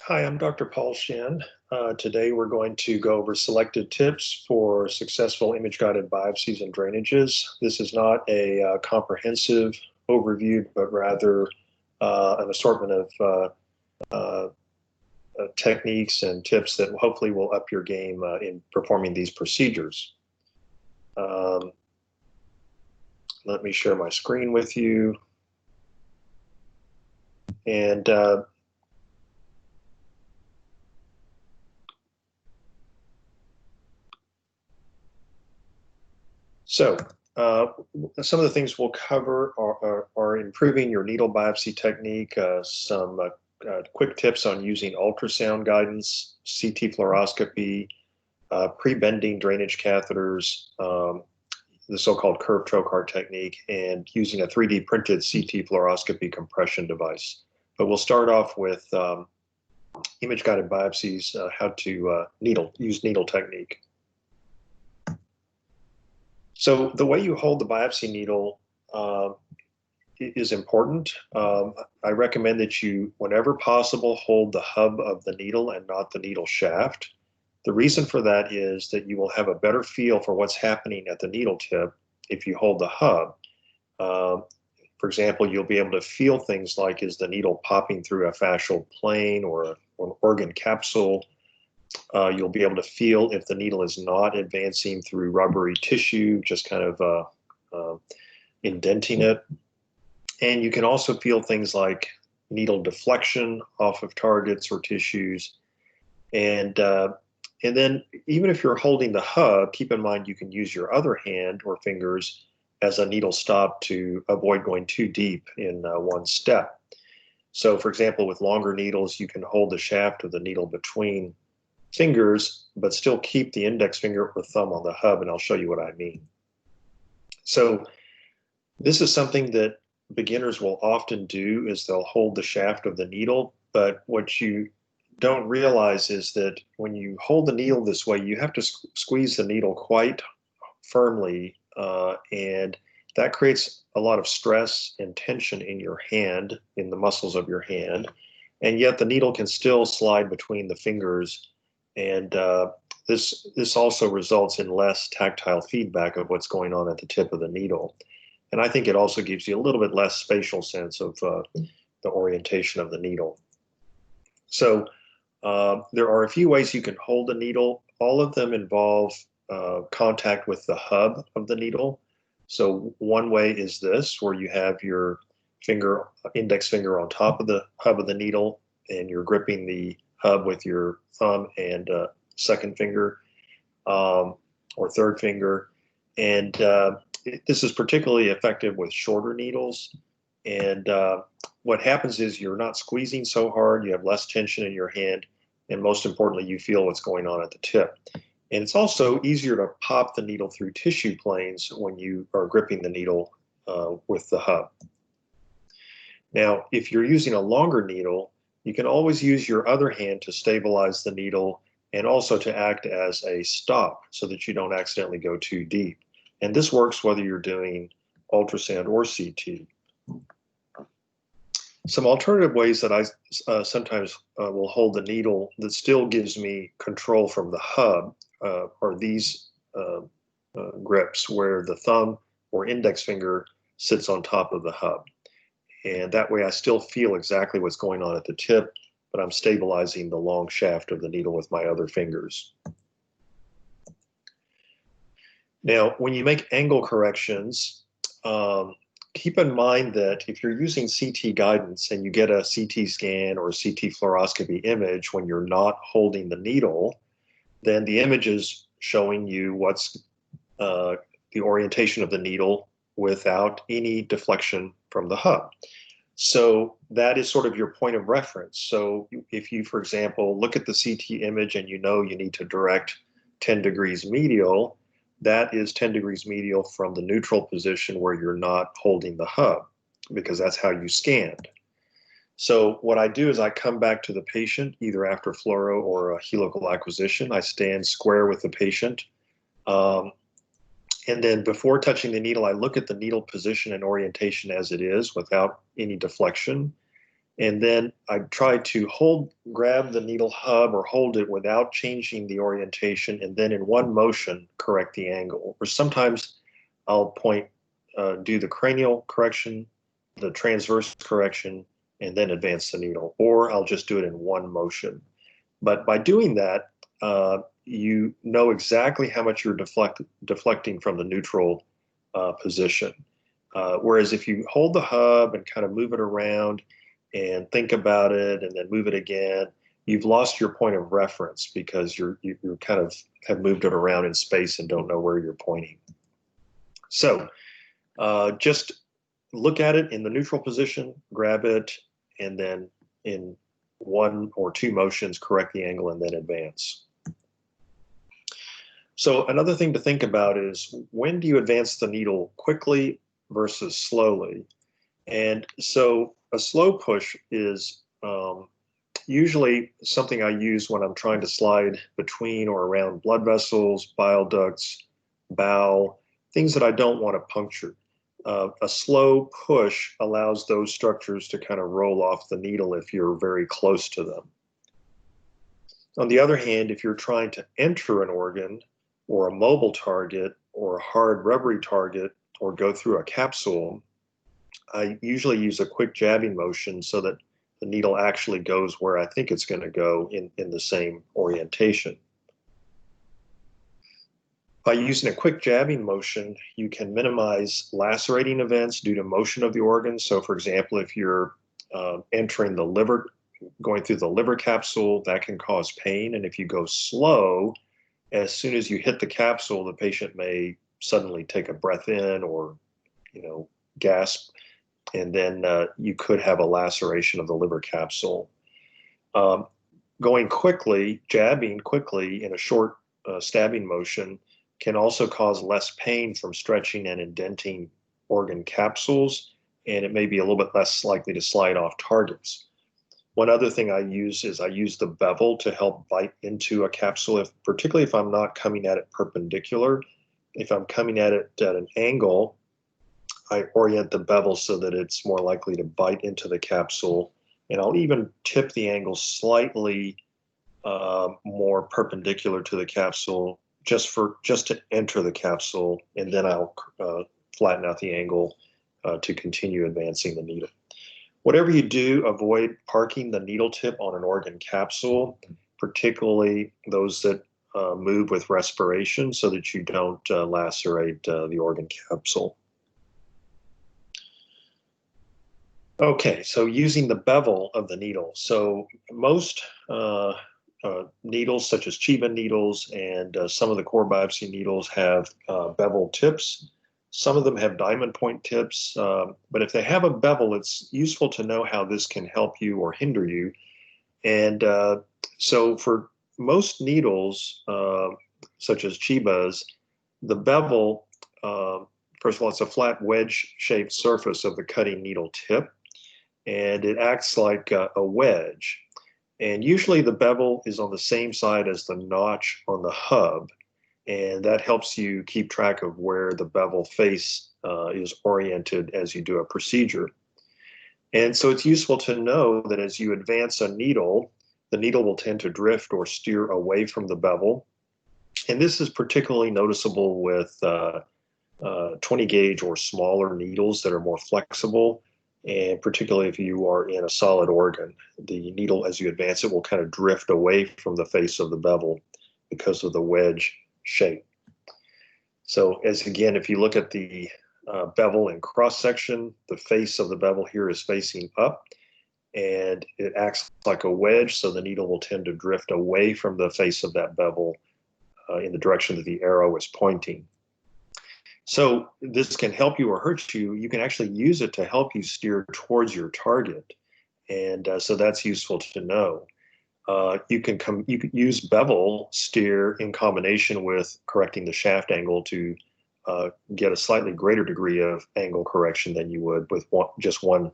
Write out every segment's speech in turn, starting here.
Hi, I'm Dr. Paul Shyn. Today we're going to go over selected tips for successful image-guided biopsies and drainages. This is not a comprehensive overview, but rather an assortment of techniques and tips that hopefully will up your game in performing these procedures. Let me share my screen with you. And So some of the things we'll cover are improving your needle biopsy technique, some quick tips on using ultrasound guidance, CT fluoroscopy, pre-bending drainage catheters, the so-called curved trocar technique, and using a 3D printed CT fluoroscopy compression device. But we'll start off with image-guided biopsies, how to use needle technique. So the way you hold the biopsy needle is important. I recommend that you, whenever possible, hold the hub of the needle and not the needle shaft. The reason for that is that you will have a better feel for what's happening at the needle tip if you hold the hub. For example, you'll be able to feel things like, is the needle popping through a fascial plane or an organ capsule? You'll be able to feel if the needle is not advancing through rubbery tissue, just kind of indenting it. And you can also feel things like needle deflection off of targets or tissues. And then even if you're holding the hub, keep in mind you can use your other hand or fingers as a needle stop to avoid going too deep in one step. So for example, with longer needles, you can hold the shaft of the needle between fingers, but still keep the index finger or thumb on the hub, and I'll show you what I mean. So this is something that beginners will often do, is they'll hold the shaft of the needle, but what you don't realize is that when you hold the needle this way, you have to squeeze the needle quite firmly, and that creates a lot of stress and tension in your hand, in the muscles of your hand, and yet the needle can still slide between the fingers. And this also results in less tactile feedback of what's going on at the tip of the needle. And I think it also gives you a little bit less spatial sense of the orientation of the needle. So there are a few ways you can hold the needle. All of them involve contact with the hub of the needle. So one way is this, where you have your index finger on top of the hub of the needle, and you're gripping the hub with your thumb and second finger or third finger. And this is particularly effective with shorter needles. And what happens is you're not squeezing so hard, you have less tension in your hand, and most importantly, you feel what's going on at the tip. And it's also easier to pop the needle through tissue planes when you are gripping the needle with the hub. Now, if you're using a longer needle, you can always use your other hand to stabilize the needle and also to act as a stop so that you don't accidentally go too deep. And this works whether you're doing ultrasound or CT. Some alternative ways that I sometimes will hold the needle that still gives me control from the hub are these grips, where the thumb or index finger sits on top of the hub. And that way I still feel exactly what's going on at the tip, but I'm stabilizing the long shaft of the needle with my other fingers. Now, when you make angle corrections, keep in mind that if you're using CT guidance and you get a CT scan or a CT fluoroscopy image when you're not holding the needle, then the image is showing you what's the orientation of the needle without any deflection from the hub. So that is sort of your point of reference. So if you, for example, look at the CT image and you know you need to direct 10 degrees medial, that is 10 degrees medial from the neutral position where you're not holding the hub, because that's how you scanned. So what I do is I come back to the patient either after fluoro or a helical acquisition. I stand square with the patient. And then before touching the needle, I look at the needle position and orientation as it is without any deflection. And then I try to grab the needle hub or hold it without changing the orientation, and then in one motion, correct the angle. Or sometimes I'll do the cranial correction, the transverse correction, and then advance the needle. Or I'll just do it in one motion. But by doing that, you know exactly how much you're deflecting from the neutral position. Whereas if you hold the hub and kind of move it around and think about it and then move it again, you've lost your point of reference because you kind of have moved it around in space and don't know where you're pointing. So just look at it in the neutral position, grab it, and then in one or two motions, correct the angle and then advance. So another thing to think about is, when do you advance the needle quickly versus slowly? And so a slow push is usually something I use when I'm trying to slide between or around blood vessels, bile ducts, bowel, things that I don't want to puncture. A slow push allows those structures to kind of roll off the needle if you're very close to them. On the other hand, if you're trying to enter an organ or a mobile target or a hard rubbery target or go through a capsule, I usually use a quick jabbing motion so that the needle actually goes where I think it's going to go in the same orientation. By using a quick jabbing motion, you can minimize lacerating events due to motion of the organ. So for example, if you're entering the liver, going through the liver capsule, that can cause pain. And if you go slow, as soon as you hit the capsule, the patient may suddenly take a breath in or, gasp, and then you could have a laceration of the liver capsule. Going quickly, jabbing quickly in a short stabbing motion can also cause less pain from stretching and indenting organ capsules, and it may be a little bit less likely to slide off targets. One other thing I use is the bevel to help bite into a capsule, particularly if I'm not coming at it perpendicular. If I'm coming at it at an angle, I orient the bevel so that it's more likely to bite into the capsule, and I'll even tip the angle slightly more perpendicular to the capsule just to enter the capsule, and then I'll flatten out the angle to continue advancing the needle. Whatever you do, avoid parking the needle tip on an organ capsule, particularly those that move with respiration, so that you don't lacerate the organ capsule. Okay, so using the bevel of the needle. So most needles, such as Chiba needles and some of the core biopsy needles, have bevel tips. Some of them have diamond point tips, but if they have a bevel, it's useful to know how this can help you or hinder you. And so for most needles, such as Chibas, the bevel, first of all, it's a flat wedge-shaped surface of the cutting needle tip, and it acts like a wedge. And usually the bevel is on the same side as the notch on the hub, and that helps you keep track of where the bevel face is oriented as you do a procedure. And so it's useful to know that as you advance a needle, the needle will tend to drift or steer away from the bevel. And this is particularly noticeable with 20 gauge or smaller needles that are more flexible. And particularly if you are in a solid organ, the needle, as you advance it, will kind of drift away from the face of the bevel because of the wedge shape. So if you look at the bevel in cross section, the face of the bevel here is facing up, and it acts like a wedge, so the needle will tend to drift away from the face of that bevel in the direction that the arrow is pointing. So this can help you or hurt you. You can actually use it to help you steer towards your target, and so that's useful to know. You can use bevel steer in combination with correcting the shaft angle to get a slightly greater degree of angle correction than you would with just one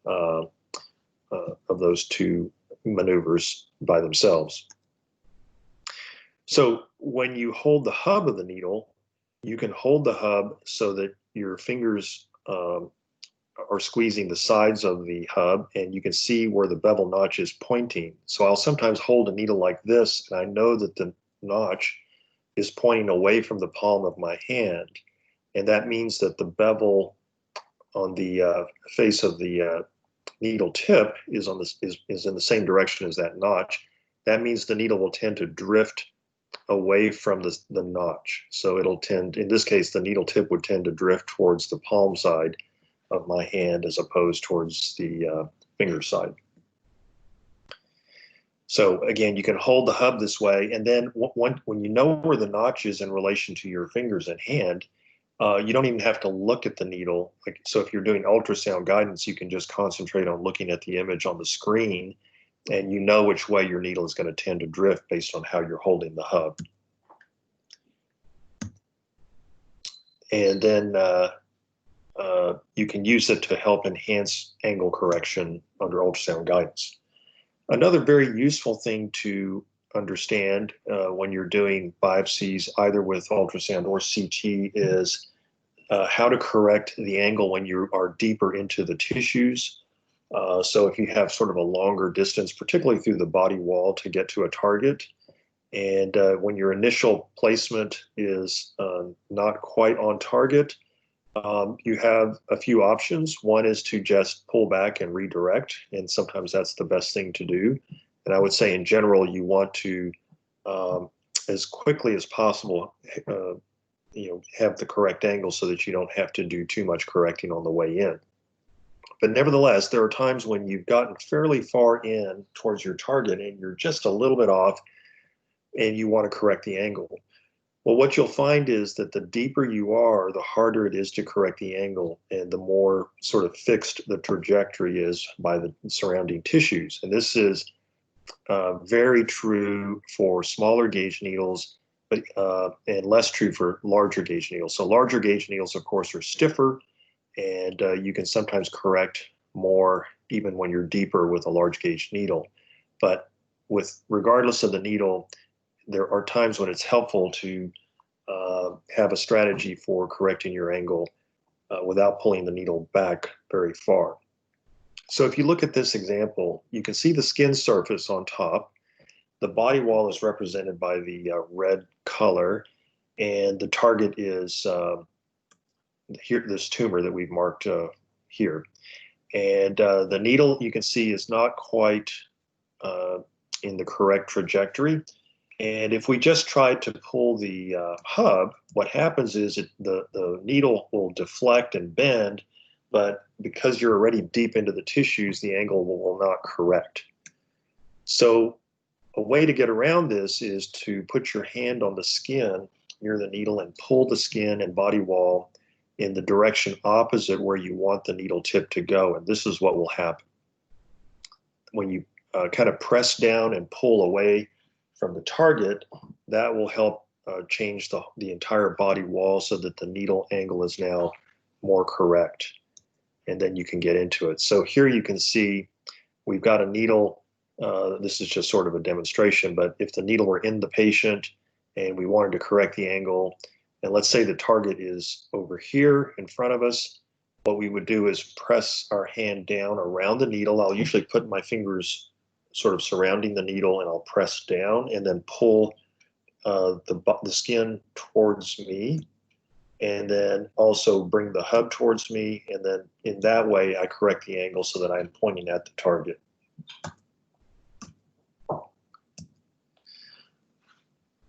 of those two maneuvers by themselves. So when you hold the hub of the needle, you can hold the hub so that your fingers or squeezing the sides of the hub, and you can see where the bevel notch is pointing. So I'll sometimes hold a needle like this, and I know that the notch is pointing away from the palm of my hand, and that means that the bevel on the face of the needle tip is in the same direction as that notch. That means the needle will tend to drift away from the notch. So it'll tend, in this case, the needle tip would tend to drift towards the palm side of my hand as opposed towards the finger side. So again, you can hold the hub this way, and then when you know where the notch is in relation to your fingers and hand, you don't even have to look at the needle. So if you're doing ultrasound guidance, you can just concentrate on looking at the image on the screen, and you know which way your needle is going to tend to drift based on how you're holding the hub. And then you can use it to help enhance angle correction under ultrasound guidance. Another very useful thing to understand when you're doing biopsies, either with ultrasound or CT, is how to correct the angle when you are deeper into the tissues. So if you have sort of a longer distance, particularly through the body wall to get to a target, and when your initial placement is not quite on target, you have a few options. One is to just pull back and redirect, and sometimes that's the best thing to do. And I would say in general, you want to, as quickly as possible, have the correct angle so that you don't have to do too much correcting on the way in. But nevertheless, there are times when you've gotten fairly far in towards your target and you're just a little bit off and you want to correct the angle. Well, what you'll find is that the deeper you are, the harder it is to correct the angle, and the more sort of fixed the trajectory is by the surrounding tissues. And this is very true for smaller gauge needles, but and less true for larger gauge needles. So larger gauge needles, of course, are stiffer, and you can sometimes correct more even when you're deeper with a large gauge needle. But regardless of the needle, there are times when it's helpful to have a strategy for correcting your angle without pulling the needle back very far. So if you look at this example, you can see the skin surface on top. The body wall is represented by the red color, and the target is here, this tumor that we've marked here. And the needle, you can see, is not quite in the correct trajectory. And if we just try to pull the hub, what happens is the needle will deflect and bend, but because you're already deep into the tissues, the angle will not correct. So a way to get around this is to put your hand on the skin near the needle and pull the skin and body wall in the direction opposite where you want the needle tip to go. And this is what will happen. When you kind of press down and pull away from the target, that will help change the entire body wall so that the needle angle is now more correct. And then you can get into it. So here you can see we've got a needle. This is just sort of a demonstration, but if the needle were in the patient and we wanted to correct the angle, and let's say the target is over here in front of us, what we would do is press our hand down around the needle. I'll usually put my fingers sort of surrounding the needle, and I'll press down and then pull the skin towards me, and then also bring the hub towards me, and then in that way I correct the angle so that I'm pointing at the target.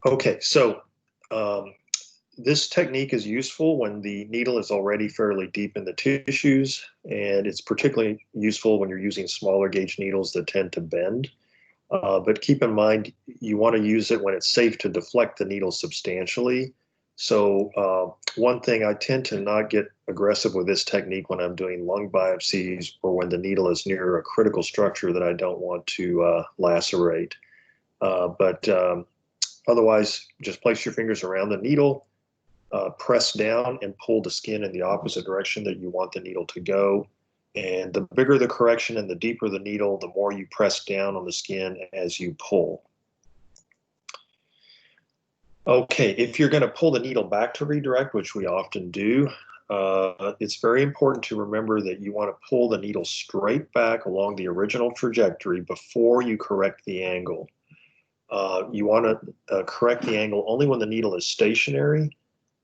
Okay, so this technique is useful when the needle is already fairly deep in the tissues, and it's particularly useful when you're using smaller gauge needles that tend to bend. But keep in mind, you want to use it when it's safe to deflect the needle substantially. So one thing, I tend to not get aggressive with this technique when I'm doing lung biopsies or when the needle is near a critical structure that I don't want to lacerate. But otherwise, just place your fingers around the needle, press down and pull the skin in the opposite direction that you want the needle to go. And the bigger the correction and the deeper the needle, the more you press down on the skin as you pull. Okay, if you're going to pull the needle back to redirect, which we often do, it's very important to remember that you want to pull the needle straight back along the original trajectory before you correct the angle. You want to correct the angle only when the needle is stationary,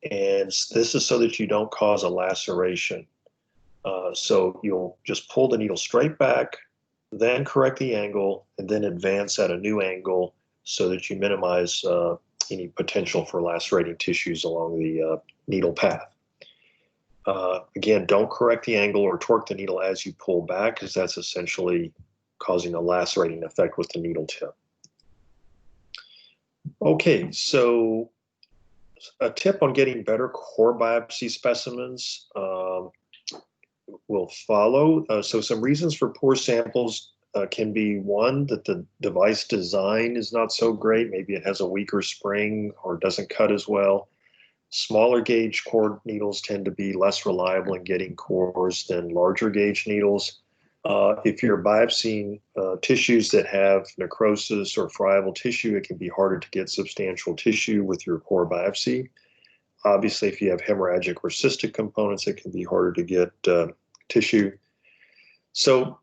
and this is so that you don't cause a laceration. So you'll just pull the needle straight back, then correct the angle, and then advance at a new angle so that you minimize any potential for lacerating tissues along the needle path. Again, don't correct the angle or torque the needle as you pull back, because that's essentially causing a lacerating effect with the needle tip. Okay, so a tip on getting better core biopsy specimens will follow. So some reasons for poor samples can be, one, that the device design is not so great. Maybe it has a weaker spring or doesn't cut as well. Smaller gauge core needles tend to be less reliable in getting cores than larger gauge needles. If you're biopsying tissues that have necrosis or friable tissue, it can be harder to get substantial tissue with your core biopsy. Obviously, if you have hemorrhagic or cystic components, it can be harder to get tissue. So,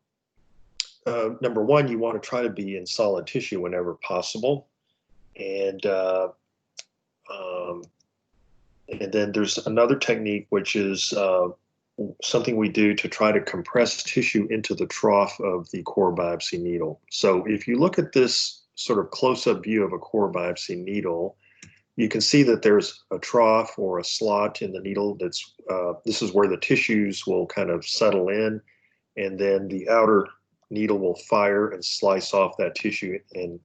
number one, you want to try to be in solid tissue whenever possible. And then there's another technique, which is something we do to try to compress tissue into the trough of the core biopsy needle. So if you look at this sort of close-up view of a core biopsy needle, you can see that there's a trough or a slot in the needle that's, this is where the tissues will kind of settle in, and then the outer needle will fire and slice off that tissue and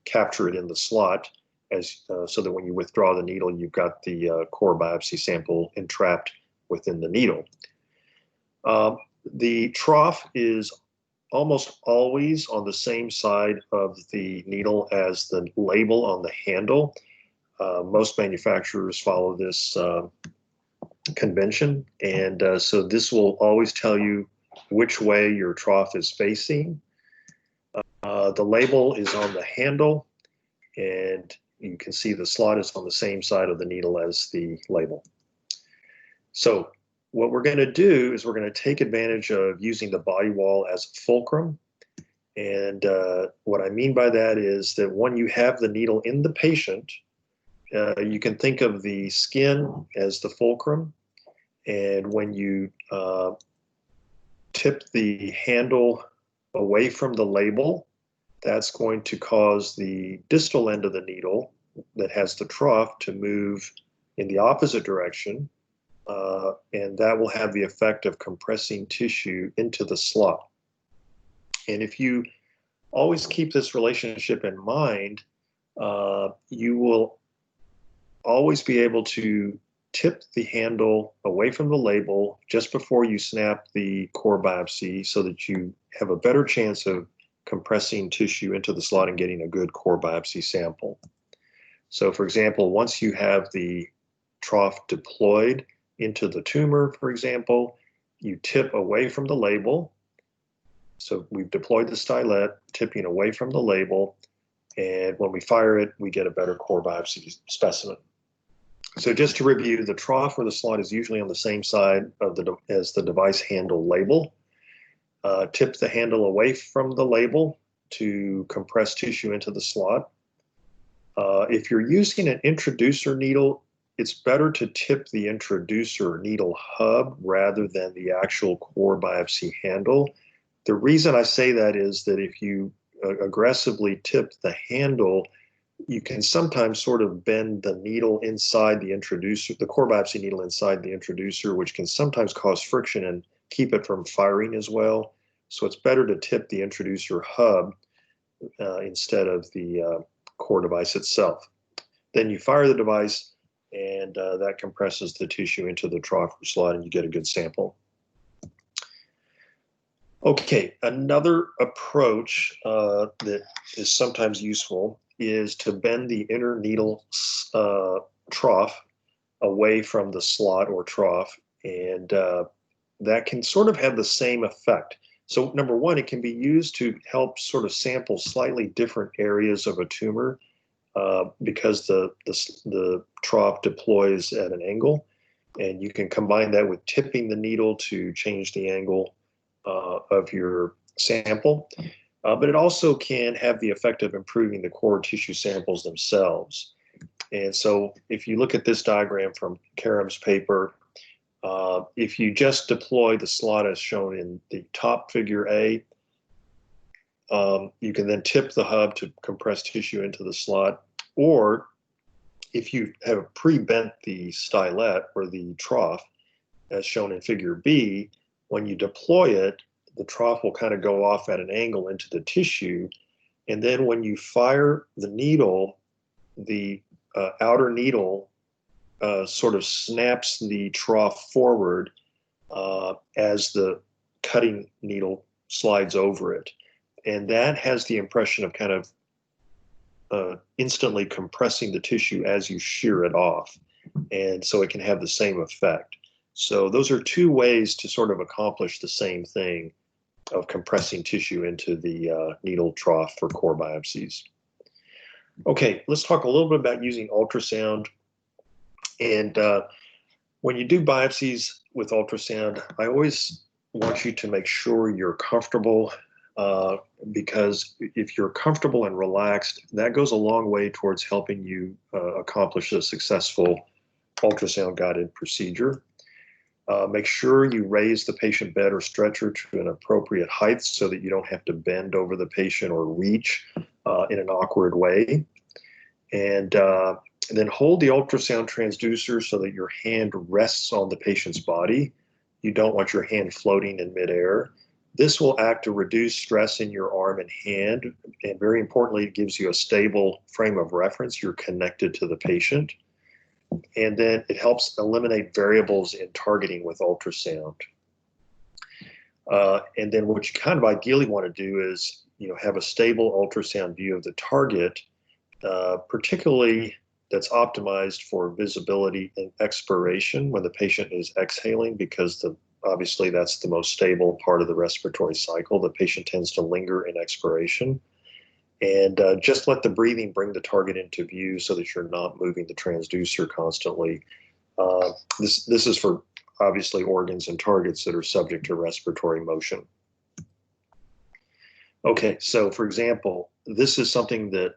capture it in the slot, as so that when you withdraw the needle, you've got the core biopsy sample entrapped within the needle. The trough is almost always on the same side of the needle as the label on the handle. Most manufacturers follow this convention, and so this will always tell you which way your trough is facing. The label is on the handle, and you can see the slot is on the same side of the needle as the label. So what we're going to do is we're going to take advantage of using the body wall as a fulcrum. And what I mean by that is that when you have the needle in the patient, you can think of the skin as the fulcrum. And when you tip the handle away from the label, that's going to cause the distal end of the needle that has the trough to move in the opposite direction. And that will have the effect of compressing tissue into the slot. And if you always keep this relationship in mind, you will always be able to tip the handle away from the label just before you snap the core biopsy, so that you have a better chance of compressing tissue into the slot and getting a good core biopsy sample. So for example, once you have the trough deployed into the tumor, for example, you tip away from the label. So we've deployed the stylet, tipping away from the label, and when we fire it, we get a better core biopsy specimen. So just to review, the trough or the slot is usually on the same side of as the device handle label. Tip the handle away from the label to compress tissue into the slot. If you're using an introducer needle, it's better to tip the introducer needle hub rather than the actual core biopsy handle. The reason I say that is that if you aggressively tip the handle, you can sometimes sort of bend the needle inside the introducer, the core biopsy needle inside the introducer, which can sometimes cause friction and keep it from firing as well. So it's better to tip the introducer hub instead of the core device itself. Then you fire the device, and that compresses the tissue into the trough or slot, and you get a good sample. Okay, another approach that is sometimes useful is to bend the inner needle trough away from the slot or trough, and that can sort of have the same effect. So number one, it can be used to help sort of sample slightly different areas of a tumor because the trough deploys at an angle. And you can combine that with tipping the needle to change the angle of your sample. But it also can have the effect of improving the core tissue samples themselves. And so if you look at this diagram from Karam's paper, if you just deploy the slot as shown in the top figure A, you can then tip the hub to compress tissue into the slot. Or if you have pre-bent the stylet or the trough, as shown in figure B, when you deploy it, the trough will kind of go off at an angle into the tissue. And then when you fire the needle, the outer needle sort of snaps the trough forward as the cutting needle slides over it. And that has the impression of kind of instantly compressing the tissue as you shear it off. And so it can have the same effect. So those are two ways to sort of accomplish the same thing of compressing tissue into the needle trough for core biopsies. Okay, let's talk a little bit about using ultrasound. And when you do biopsies with ultrasound, I always want you to make sure you're comfortable, because if you're comfortable and relaxed, that goes a long way towards helping you accomplish a successful ultrasound-guided procedure. Make sure you raise the patient bed or stretcher to an appropriate height so that you don't have to bend over the patient or reach in an awkward way. And then hold the ultrasound transducer so that your hand rests on the patient's body. You don't want your hand floating in midair. This will act to reduce stress in your arm and hand. And very importantly, it gives you a stable frame of reference. You're connected to the patient. And then it helps eliminate variables in targeting with ultrasound. And then what you kind of ideally want to do is, have a stable ultrasound view of the target, particularly that's optimized for visibility and expiration when the patient is exhaling, because obviously that's the most stable part of the respiratory cycle. The patient tends to linger in expiration. And just let the breathing bring the target into view so that you're not moving the transducer constantly. This is for obviously organs and targets that are subject to respiratory motion. Okay, so for example, this is something that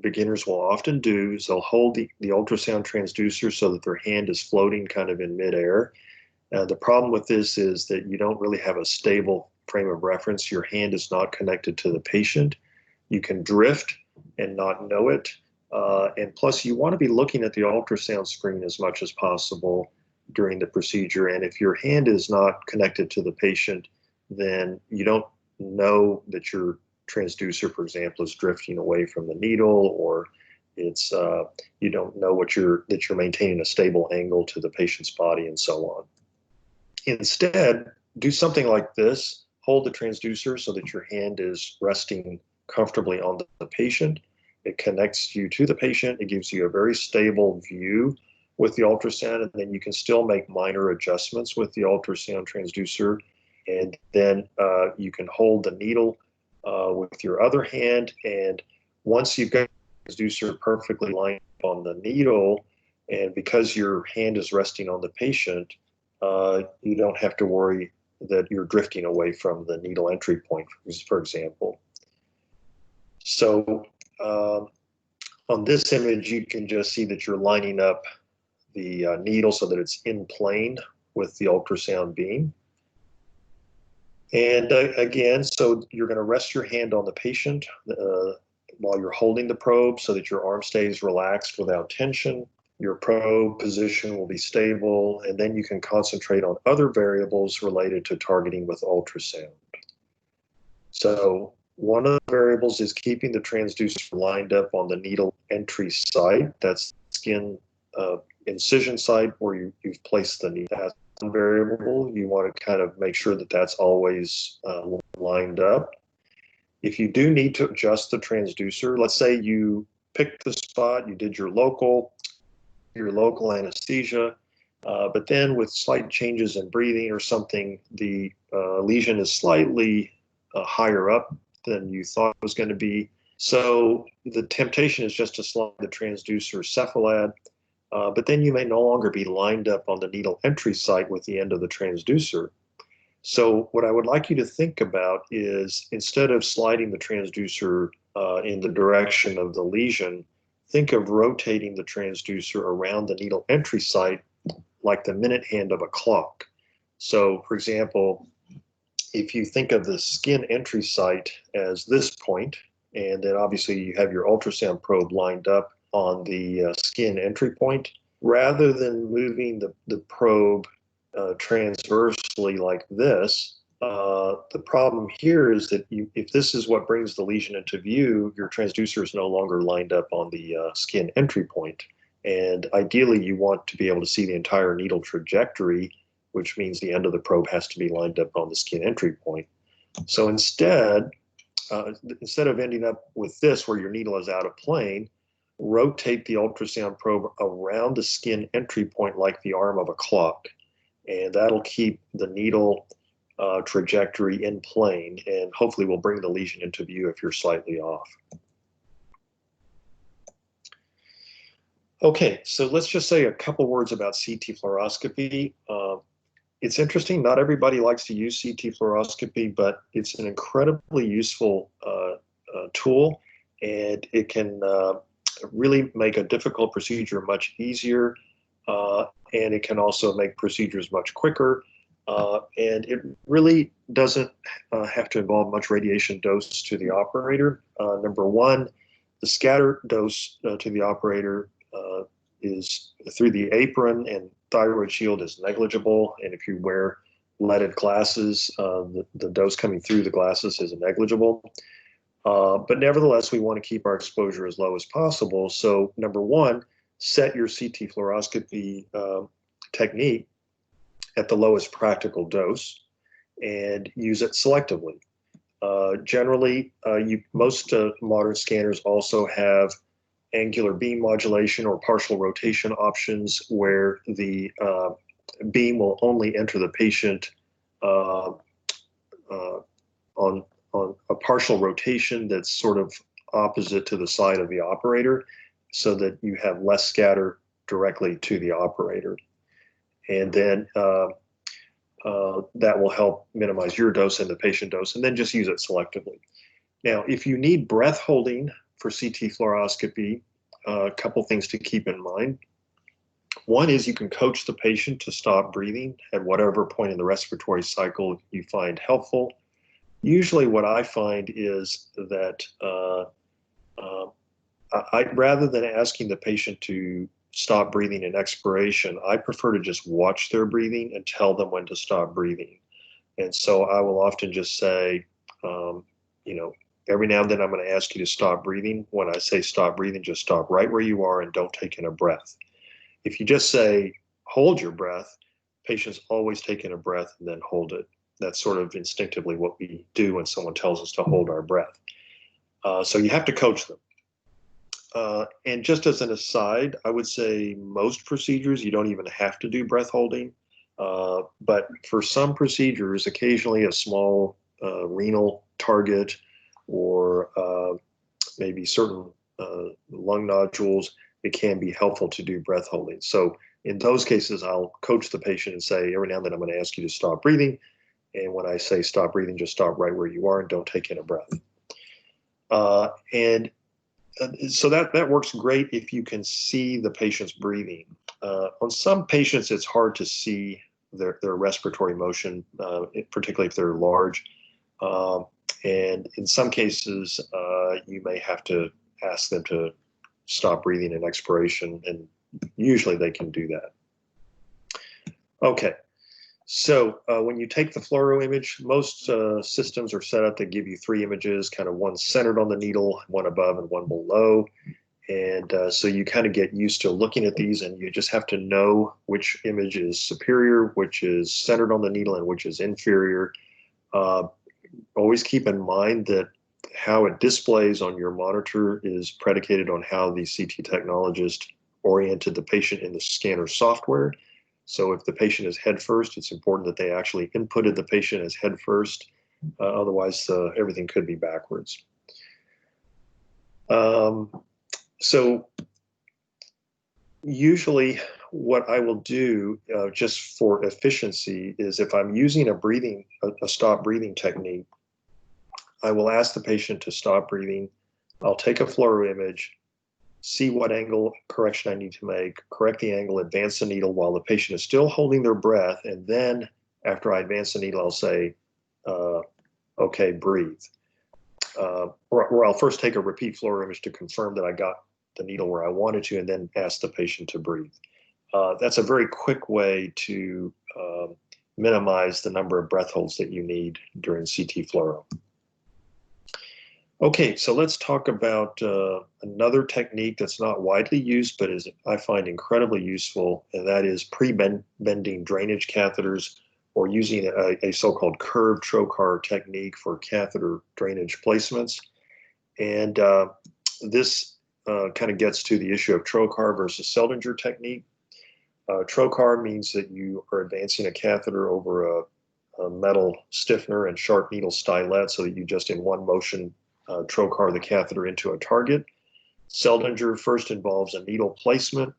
beginners will often do, is they'll hold the ultrasound transducer so that their hand is floating kind of in midair. The problem with this is that you don't really have a stable frame of reference. Your hand is not connected to the patient. You can drift and not know it. And plus, you want to be looking at the ultrasound screen as much as possible during the procedure. And if your hand is not connected to the patient, then you don't know that your transducer, for example, is drifting away from the needle, or it's you don't know that you're maintaining a stable angle to the patient's body, and so on. Instead, do something like this. Hold the transducer so that your hand is resting comfortably on the patient. It connects you to the patient. It gives you a very stable view with the ultrasound, and then you can still make minor adjustments with the ultrasound transducer. And then you can hold the needle with your other hand. And once you've got the transducer perfectly lined up on the needle, and because your hand is resting on the patient, you don't have to worry that you're drifting away from the needle entry point, for example. So on this image, you can just see that you're lining up the needle so that it's in plane with the ultrasound beam. And again, so you're going to rest your hand on the patient while you're holding the probe so that your arm stays relaxed without tension. Your probe position will be stable, and then you can concentrate on other variables related to targeting with ultrasound. So one of the variables is keeping the transducer lined up on the needle entry site. That's skin incision site where you've placed the needle. That's one variable. You want to kind of make sure that that's always lined up. If you do need to adjust the transducer, let's say you picked the spot, you did your local anesthesia, but then with slight changes in breathing or something, the lesion is slightly higher up than you thought it was going to be. So the temptation is just to slide the transducer cephalad but then you may no longer be lined up on the needle entry site with the end of the transducer. So what I would like you to think about is, instead of sliding the transducer in the direction of the lesion, think of rotating the transducer around the needle entry site like the minute hand of a clock. So for example, if you think of the skin entry site as this point, and then obviously you have your ultrasound probe lined up on the skin entry point, rather than moving the probe transversely like this, the problem here is that if this is what brings the lesion into view, your transducer is no longer lined up on the skin entry point. And ideally, you want to be able to see the entire needle trajectory, which means the end of the probe has to be lined up on the skin entry point. So instead of ending up with this where your needle is out of plane, rotate the ultrasound probe around the skin entry point like the arm of a clock. And that'll keep the needle trajectory in plane, and hopefully will bring the lesion into view if you're slightly off. Okay, so let's just say a couple words about CT fluoroscopy. It's interesting, not everybody likes to use CT fluoroscopy, but it's an incredibly useful tool, and it can really make a difficult procedure much easier, and it can also make procedures much quicker. And it really doesn't have to involve much radiation dose to the operator. Number one, the scatter dose to the operator is through the apron, and thyroid shield is negligible. And if you wear leaded glasses, the dose coming through the glasses is negligible. But nevertheless, we want to keep our exposure as low as possible. So number one, set your CT fluoroscopy technique at the lowest practical dose and use it selectively. Generally, most modern scanners also have angular beam modulation or partial rotation options, where the beam will only enter the patient on a partial rotation that's sort of opposite to the side of the operator, so that you have less scatter directly to the operator. And then that will help minimize your dose and the patient dose, and then just use it selectively. Now, if you need breath holding for CT fluoroscopy, a couple things to keep in mind. One is you can coach the patient to stop breathing at whatever point in the respiratory cycle you find helpful. Usually what I find is that rather than asking the patient to stop breathing in expiration, I prefer to just watch their breathing and tell them when to stop breathing. And so I will often just say, every now and then I'm going to ask you to stop breathing. When I say stop breathing, just stop right where you are and don't take in a breath. If you just say, hold your breath, patients always take in a breath and then hold it. That's sort of instinctively what we do when someone tells us to hold our breath. So you have to coach them. And just as an aside, I would say most procedures, you don't even have to do breath holding. But for some procedures, occasionally a small renal target or maybe certain lung nodules, it can be helpful to do breath holding. So in those cases, I'll coach the patient and say, every now and then I'm going to ask you to stop breathing. And when I say stop breathing, just stop right where you are and don't take in a breath. So that works great if you can see the patient's breathing. On some patients, it's hard to see their respiratory motion, particularly if they're large. And in some cases, you may have to ask them to stop breathing in expiration, and usually they can do that. Okay, so when you take the fluoro image, most systems are set up to give you 3 images, kind of one centered on the needle, one above and one below. And so you kind of get used to looking at these, and you just have to know which image is superior, which is centered on the needle, and which is inferior. Always keep in mind that how it displays on your monitor is predicated on how the CT technologist oriented the patient in the scanner software. So if the patient is head first, it's important that they actually inputted the patient as head first. Otherwise, everything could be backwards. So Usually what I will do just for efficiency is if I'm using a stop breathing technique, I will ask the patient to stop breathing. I'll take a fluoro image, see what angle correction I need to make, correct the angle, advance the needle while the patient is still holding their breath. And then after I advance the needle, I'll say, okay, breathe. Or I'll first take a repeat fluoro image to confirm that I got the needle where I wanted to, and then ask the patient to breathe. That's a very quick way to minimize the number of breath holds that you need during CT fluoro. Okay, so let's talk about another technique that's not widely used, but is I find incredibly useful, and that is pre-bending drainage catheters, or using a so-called curved trocar technique for catheter drainage placements. And this kind of gets to the issue of trocar versus Seldinger technique. Trocar means that you are advancing a catheter over a metal stiffener and sharp needle stylet so that you just in one motion trocar the catheter into a target. Seldinger first involves a needle placement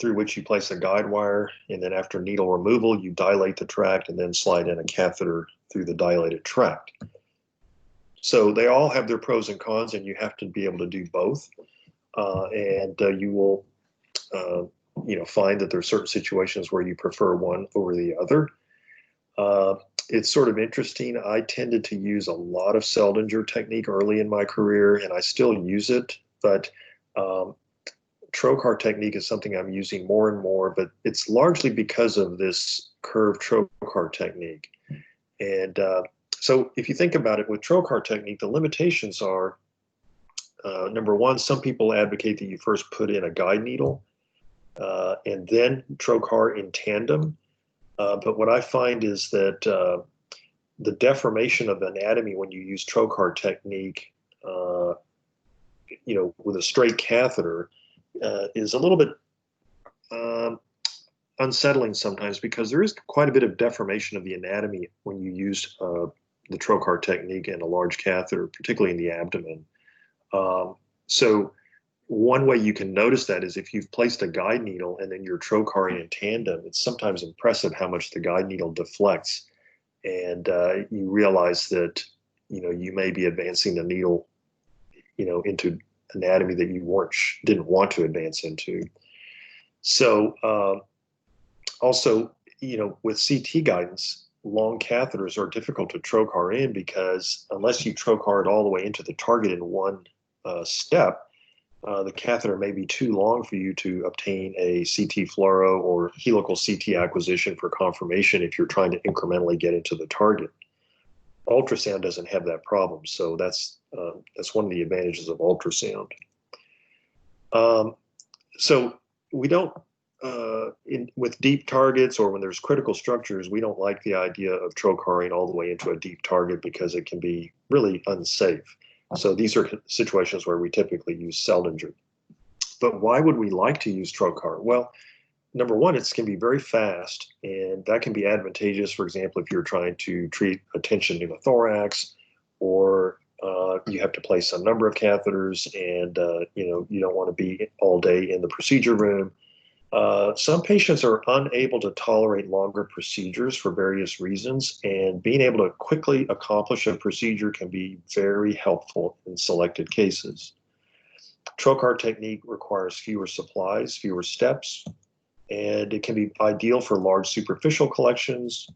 through which you place a guide wire, and then after needle removal, you dilate the tract and then slide in a catheter through the dilated tract. So they all have their pros and cons, and you have to be able to do both. You will find that there are certain situations where you prefer one over the other. It's sort of interesting. I tended to use a lot of Seldinger technique early in my career, and I still use it, but trocar technique is something I'm using more and more, but it's largely because of this curved trocar technique. And so if you think about it with trocar technique, the limitations are, number one, some people advocate that you first put in a guide needle and then trocar in tandem. But what I find is that the deformation of anatomy when you use trocar technique, with a straight catheter, is a little bit unsettling sometimes, because there is quite a bit of deformation of the anatomy when you use the trocar technique in a large catheter, particularly in the abdomen. So one way you can notice that is if you've placed a guide needle and then you're trocaring in tandem, it's sometimes impressive how much the guide needle deflects. And you realize that, you may be advancing the needle, into anatomy that you didn't want to advance into. So also, with CT guidance, long catheters are difficult to trocar in, because unless you trocar it all the way into the target in one step, the catheter may be too long for you to obtain a CT Fluoro or helical CT acquisition for confirmation if you're trying to incrementally get into the target. Ultrasound doesn't have that problem, so that's one of the advantages of ultrasound. So we don't, with deep targets or when there's critical structures, we don't like the idea of trocaring all the way into a deep target because it can be really unsafe. So these are situations where we typically use Seldinger. But why would we like to use trocar? Well, number one, it can be very fast, and that can be advantageous, for example, if you're trying to treat a tension pneumothorax, or you have to place a number of catheters, and you don't want to be all day in the procedure room. Some patients are unable to tolerate longer procedures for various reasons, and being able to quickly accomplish a procedure can be very helpful in selected cases. Trocar technique requires fewer supplies, fewer steps, and it can be ideal for large superficial collections.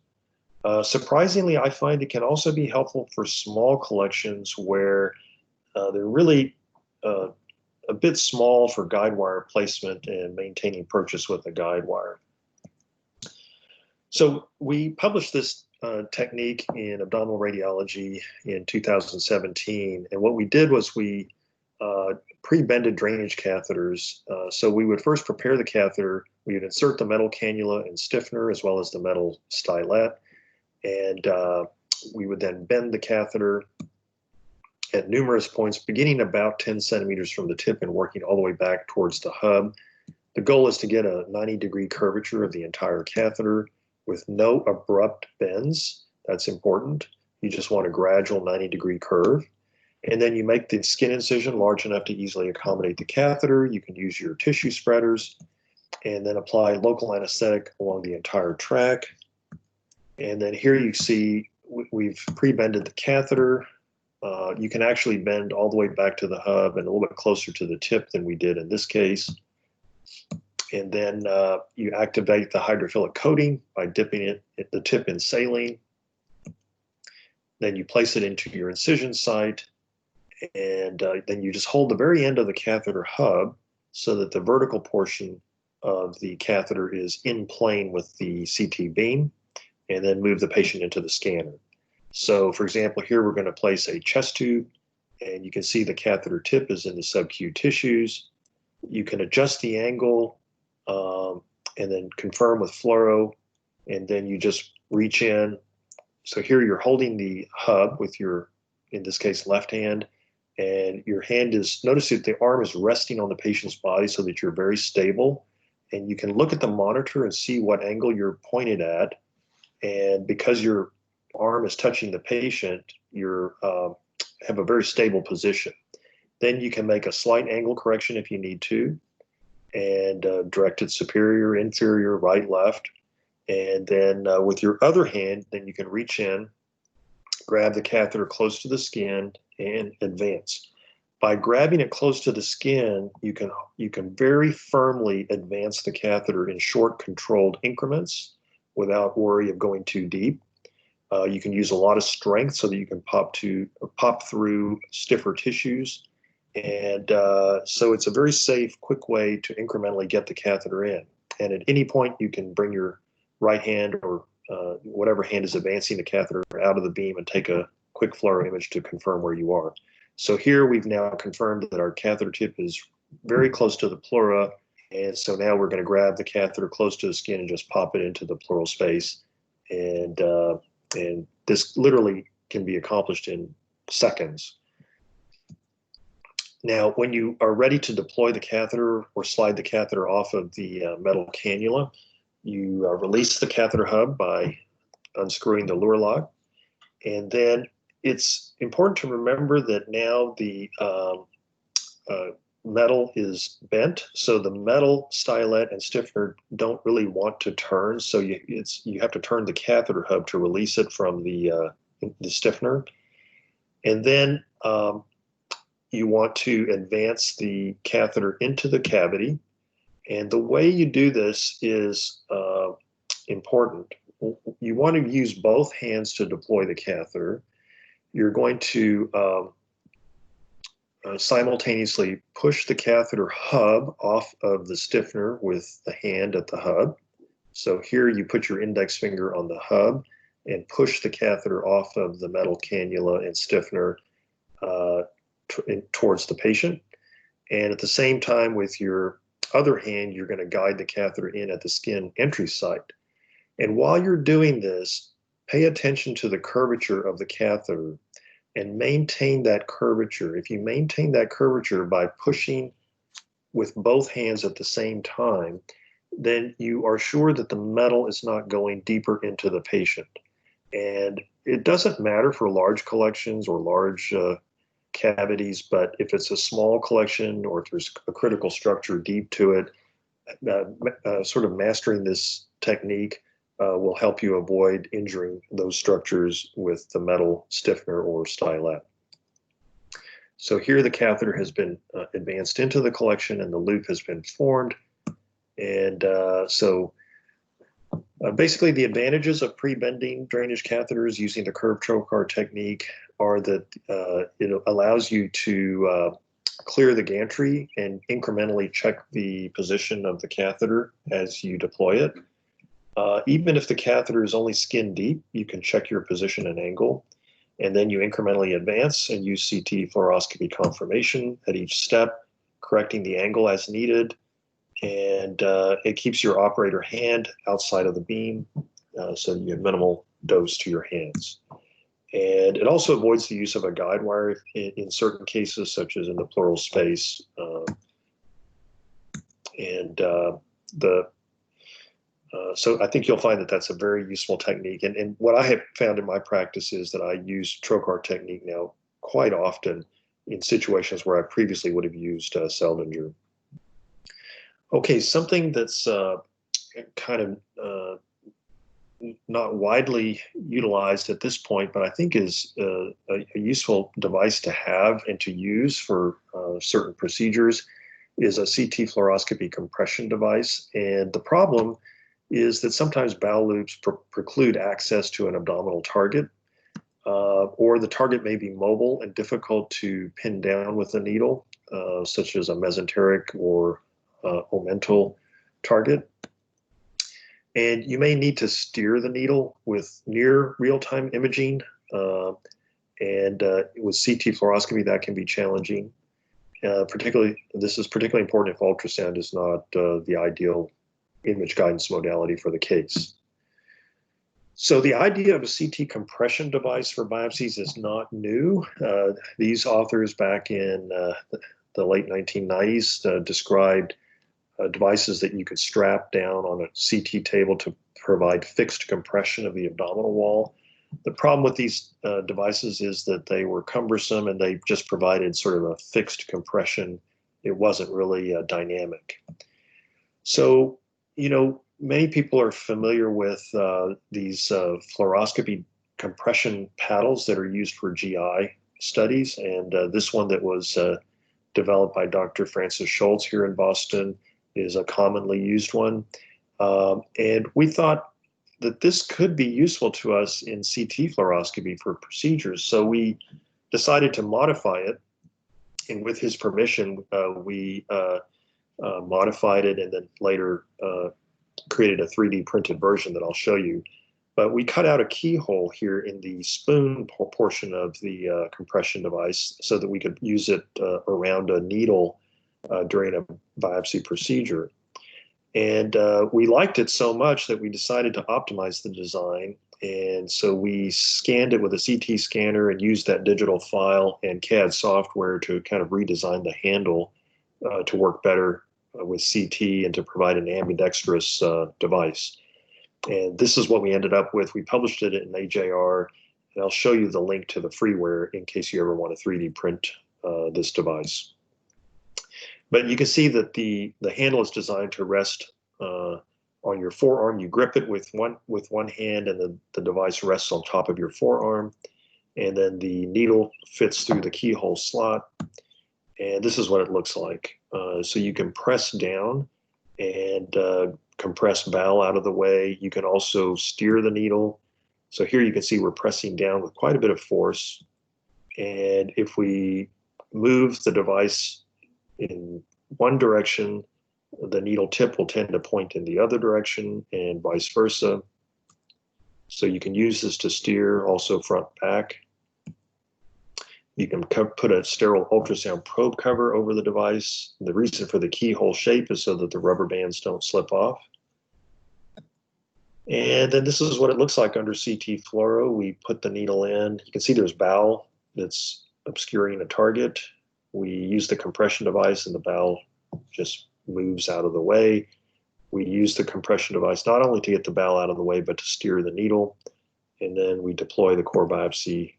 Surprisingly, I find it can also be helpful for small collections where they're really a bit small for guide wire placement and maintaining purchase with a guide wire. So we published this technique in Abdominal Radiology in 2017, and what we did was we pre-bended drainage catheters. So we would first prepare the catheter, we would insert the metal cannula and stiffener as well as the metal stylet, and we would then bend the catheter at numerous points, beginning about 10 centimeters from the tip and working all the way back towards the hub. The goal is to get a 90-degree curvature of the entire catheter with no abrupt bends. That's important. You just want a gradual 90-degree curve. And then you make the skin incision large enough to easily accommodate the catheter. You can use your tissue spreaders and then apply local anesthetic along the entire track. And then here you see we've pre-bended the catheter. You can actually bend all the way back to the hub and a little bit closer to the tip than we did in this case. And then you activate the hydrophilic coating by dipping the tip in saline. Then you place it into your incision site, and then you just hold the very end of the catheter hub so that the vertical portion of the catheter is in plane with the CT beam, and then move the patient into the scanner. So for example, here we're going to place a chest tube, and you can see the catheter tip is in the subcu tissues. You can adjust the angle and then confirm with fluoro, and then you just reach in. So here you're holding the hub with your, in this case, left hand, and your hand is, notice that the arm is resting on the patient's body so that you're very stable, and you can look at the monitor and see what angle you're pointed at. And because your arm is touching the patient, you have a very stable position. Then you can make a slight angle correction if you need to, and direct it superior, inferior, right, left. And then with your other hand, then you can reach in, grab the catheter close to the skin, and advance. By grabbing it close to the skin, you can very firmly advance the catheter in short, controlled increments without worry of going too deep. You can use a lot of strength so that you can pop through stiffer tissues. And so it's a very safe, quick way to incrementally get the catheter in. And at any point, you can bring your right hand or whatever hand is advancing the catheter out of the beam and take a quick fluoro image to confirm where you are. So here we've now confirmed that our catheter tip is very close to the pleura. And so now we're going to grab the catheter close to the skin and just pop it into the pleural space. And this literally can be accomplished in seconds. Now, when you are ready to deploy the catheter or slide the catheter off of the metal cannula, you release the catheter hub by unscrewing the lure lock. And then it's important to remember that now the metal is bent, so the metal stylet and stiffener don't really want to turn. So you have to turn the catheter hub to release it from the stiffener. And then you want to advance the catheter into the cavity. And the way you do this is important. You want to use both hands to deploy the catheter. You're going to simultaneously push the catheter hub off of the stiffener with the hand at the hub. So here you put your index finger on the hub and push the catheter off of the metal cannula and stiffener towards the patient. And at the same time, with your other hand, you're going to guide the catheter in at the skin entry site. And while you're doing this, pay attention to the curvature of the catheter and maintain that curvature. If you maintain that curvature by pushing with both hands at the same time, then you are sure that the metal is not going deeper into the patient. And it doesn't matter for large collections or large cavities, but if it's a small collection or if there's a critical structure deep to it, sort of mastering this technique will help you avoid injuring those structures with the metal stiffener or stylet. So here the catheter has been advanced into the collection and the loop has been formed. And basically the advantages of pre-bending drainage catheters using the curved trocar technique are that it allows you to clear the gantry and incrementally check the position of the catheter as you deploy it. Even if the catheter is only skin deep, you can check your position and angle, and then you incrementally advance and use CT fluoroscopy confirmation at each step, correcting the angle as needed, and it keeps your operator hand outside of the beam, so you have minimal dose to your hands. And it also avoids the use of a guide wire in certain cases, such as in the pleural space. So I think you'll find that that's a very useful technique. And what I have found in my practice is that I use trocar technique now quite often in situations where I previously would have used Seldinger. Okay, something that's kind of not widely utilized at this point, but I think is a useful device to have and to use for certain procedures, is a CT fluoroscopy compression device. And the problem is that sometimes bowel loops preclude access to an abdominal target, or the target may be mobile and difficult to pin down with a needle, such as a mesenteric or omental target. And you may need to steer the needle with near real-time imaging. And with CT fluoroscopy, that can be challenging. This is particularly important if ultrasound is not the ideal image guidance modality for the case. So the idea of a CT compression device for biopsies is not new. These authors back in the late 1990s described devices that you could strap down on a CT table to provide fixed compression of the abdominal wall. The problem with these devices is that they were cumbersome and they just provided sort of a fixed compression. It wasn't really dynamic. So, many people are familiar with these fluoroscopy compression paddles that are used for GI studies. And this one that was developed by Dr. Francis Schultz here in Boston is a commonly used one. And we thought that this could be useful to us in CT fluoroscopy for procedures. So we decided to modify it. And with his permission, we modified it and then later created a 3D printed version that I'll show you. But we cut out a keyhole here in the spoon portion of the compression device so that we could use it around a needle during a biopsy procedure. And we liked it so much that we decided to optimize the design. And so we scanned it with a CT scanner and used that digital file and CAD software to kind of redesign the handle to work better with CT and to provide an ambidextrous device. And this is what we ended up with. We published it in AJR, and I'll show you the link to the freeware in case you ever want to 3D print this device. But you can see that the handle is designed to rest on your forearm. You grip it with one hand, and the device rests on top of your forearm. And then the needle fits through the keyhole slot. And this is what it looks like. So you can press down and compress bowel out of the way. You can also steer the needle. So here you can see we're pressing down with quite a bit of force. And if we move the device in one direction, the needle tip will tend to point in the other direction and vice versa. So you can use this to steer also front back. You can put a sterile ultrasound probe cover over the device. The reason for the keyhole shape is so that the rubber bands don't slip off. And then this is what it looks like under CT Fluoro. We put the needle in. You can see there's bowel that's obscuring a target. We use the compression device and the bowel just moves out of the way. We use the compression device not only to get the bowel out of the way, but to steer the needle. And then we deploy the core biopsy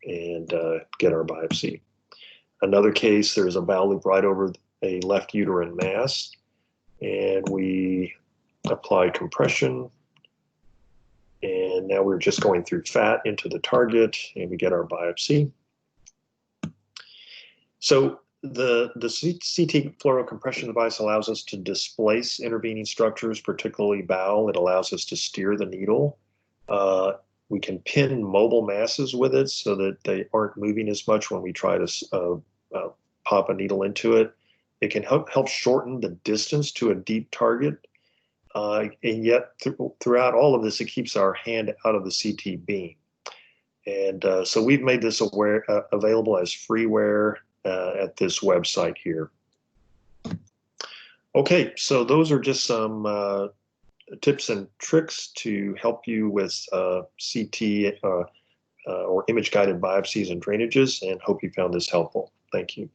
and get our biopsy. Another case, there's a bowel loop right over a left uterine mass, and we apply compression. And now we're just going through fat into the target, and we get our biopsy. So the CT Fluoro compression device allows us to displace intervening structures, particularly bowel. It allows us to steer the needle. We can pin mobile masses with it so that they aren't moving as much when we try to pop a needle into it. It can help shorten the distance to a deep target. And yet throughout all of this, it keeps our hand out of the CT beam. And so we've made this available as freeware at this website here. Okay, so those are just some tips and tricks to help you with CT or image-guided biopsies and drainages, and hope you found this helpful. Thank you.